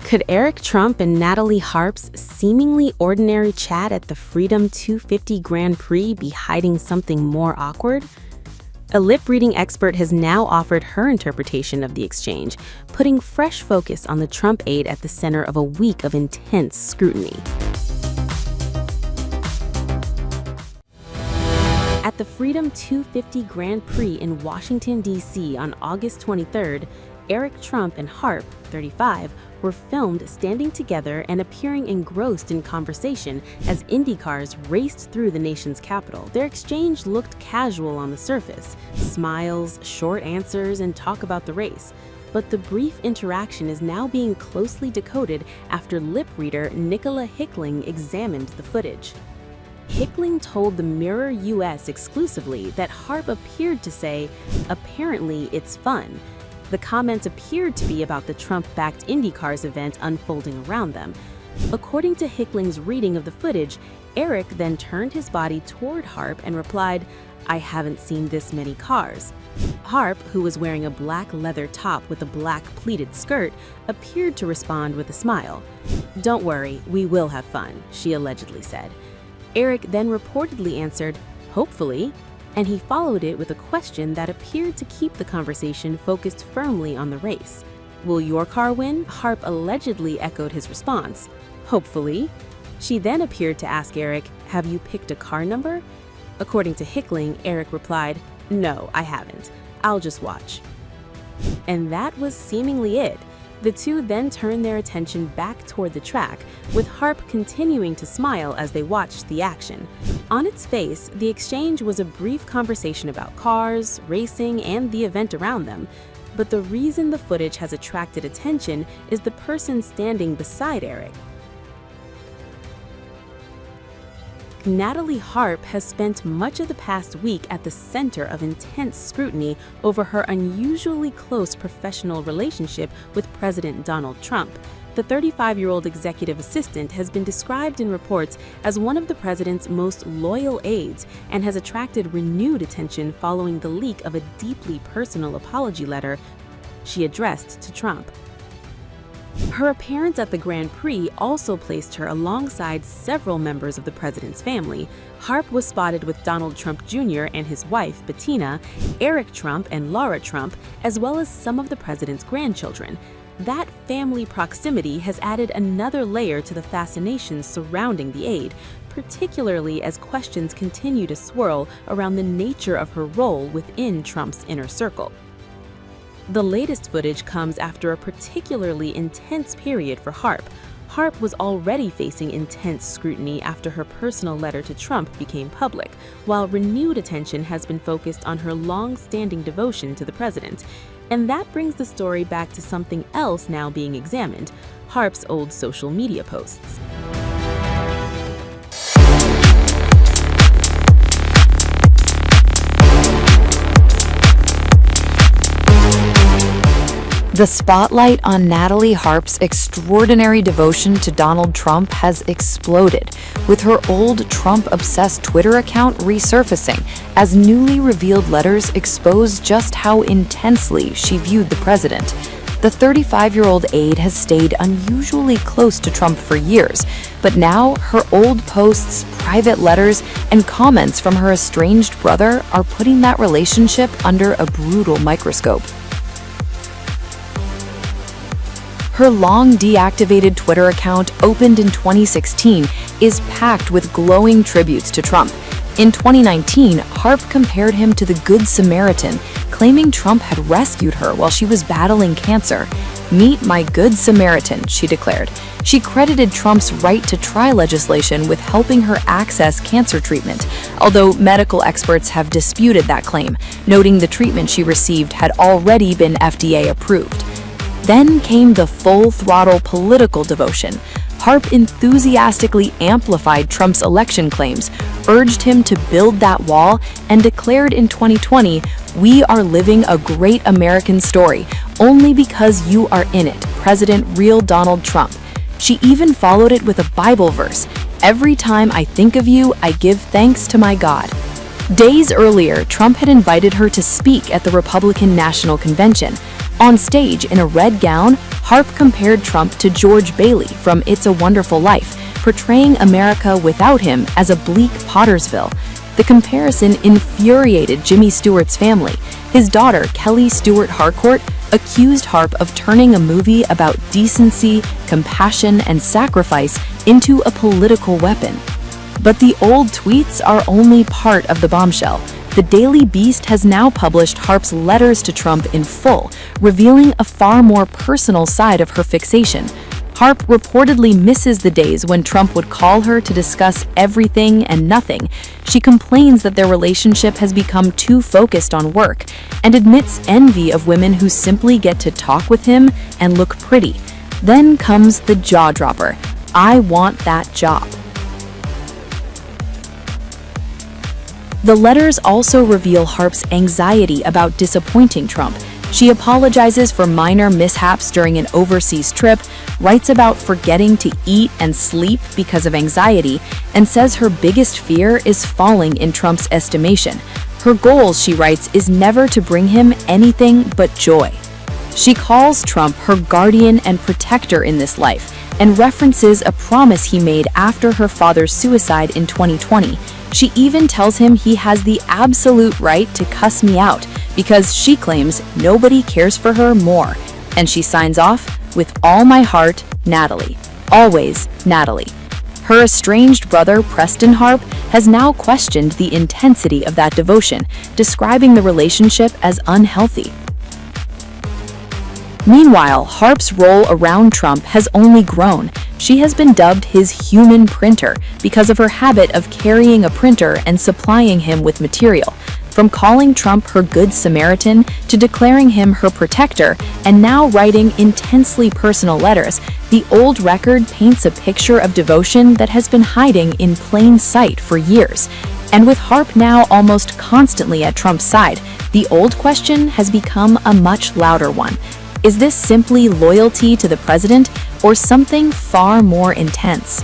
Could Eric Trump and NATALIE HARP's seemingly ordinary chat at the Freedom 250 Grand Prix be hiding something more awkward? A lip-reading expert has now offered her interpretation of the exchange, putting fresh focus on the Trump aide at the center of a week of intense scrutiny. At the Freedom 250 Grand Prix in Washington, D.C. on August 23rd, Eric Trump and Harp, 35, were filmed standing together and appearing engrossed in conversation as IndyCars raced through the nation's capital. Their exchange looked casual on the surface, smiles, short answers, and talk about the race. But the brief interaction is now being closely decoded after lip reader Nicola Hickling examined the footage. Hickling told the Mirror US exclusively that Harp appeared to say, "Apparently it's fun." The comments appeared to be about the Trump-backed IndyCars event unfolding around them. According to Hickling's reading of the footage, Eric then turned his body toward Harp and replied, "I haven't seen this many cars." Harp, who was wearing a black leather top with a black pleated skirt, appeared to respond with a smile. "Don't worry, we will have fun," she allegedly said. Eric then reportedly answered, "Hopefully," and he followed it with a question that appeared to keep the conversation focused firmly on the race. "Will your car win?" Harp allegedly echoed his response, "Hopefully." She then appeared to ask Eric, "Have you picked a car number?" According to Hickling, Eric replied, "No, I haven't. I'll just watch." And that was seemingly it. The two then turned their attention back toward the track, with Harp continuing to smile as they watched the action. On its face, the exchange was a brief conversation about cars, racing, and the event around them. But the reason the footage has attracted attention is the person standing beside Eric. NATALIE HARP has spent much of the past week at the center of intense scrutiny over her unusually close professional relationship with President Donald Trump. The 35-year-old executive assistant has been described in reports as one of the president's most loyal aides and has attracted renewed attention following the leak of a deeply personal apology letter she addressed to Trump. Her appearance at the Grand Prix also placed her alongside several members of the president's family. Harp was spotted with Donald Trump Jr. and his wife, Bettina, Eric Trump and Laura Trump, as well as some of the president's grandchildren. That family proximity has added another layer to the fascination surrounding the aide, particularly as questions continue to swirl around the nature of her role within Trump's inner circle. The latest footage comes after a particularly intense period for Harp. Harp was already facing intense scrutiny after her personal letter to Trump became public, while renewed attention has been focused on her long-standing devotion to the president. And that brings the story back to something else now being examined: Harp's old social media posts. The spotlight on NATALIE HARP's extraordinary devotion to Donald Trump has exploded, with her old Trump-obsessed Twitter account resurfacing as newly revealed letters expose just how intensely she viewed the president. The 35-year-old aide has stayed unusually close to Trump for years, but now her old posts, private letters, and comments from her estranged brother are putting that relationship under a brutal microscope. Her long deactivated Twitter account, opened in 2016, is packed with glowing tributes to Trump. In 2019, Harp compared him to the Good Samaritan, claiming Trump had rescued her while she was battling cancer. "Meet my Good Samaritan," she declared. She credited Trump's right-to-try legislation with helping her access cancer treatment, although medical experts have disputed that claim, noting the treatment she received had already been FDA approved. Then came the full-throttle political devotion. Harp enthusiastically amplified Trump's election claims, urged him to build that wall, and declared in 2020, "We are living a great American story, only because you are in it, President Real Donald Trump." She even followed it with a Bible verse, "Every time I think of you, I give thanks to my God." Days earlier, Trump had invited her to speak at the Republican National Convention. On stage, in a red gown, Harp compared Trump to George Bailey from It's a Wonderful Life, portraying America without him as a bleak Pottersville. The comparison infuriated Jimmy Stewart's family. His daughter, Kelly Stewart Harcourt, accused Harp of turning a movie about decency, compassion, and sacrifice into a political weapon. But the old tweets are only part of the bombshell. The Daily Beast has now published Harp's letters to Trump in full, revealing a far more personal side of her fixation. Harp reportedly misses the days when Trump would call her to discuss everything and nothing. She complains that their relationship has become too focused on work and admits envy of women who simply get to talk with him and look pretty. Then comes the jaw dropper. I want that job. The letters also reveal Harp's anxiety about disappointing Trump. She apologizes for minor mishaps during an overseas trip, writes about forgetting to eat and sleep because of anxiety, and says her biggest fear is falling in Trump's estimation. Her goal, she writes, is never to bring him anything but joy. She calls Trump her guardian and protector in this life, and references a promise he made after her father's suicide in 2020. She even tells him he has the absolute right to cuss me out because she claims nobody cares for her more. And she signs off, "With all my heart, Natalie. Always, Natalie." Her estranged brother, Preston Harp, has now questioned the intensity of that devotion, describing the relationship as unhealthy. Meanwhile, Harp's role around Trump has only grown. She has been dubbed his human printer because of her habit of carrying a printer and supplying him with material. From calling Trump her good Samaritan to declaring him her protector and now writing intensely personal letters, the old record paints a picture of devotion that has been hiding in plain sight for years. And with Harp now almost constantly at Trump's side, the old question has become a much louder one. Is this simply loyalty to the president or something far more intense?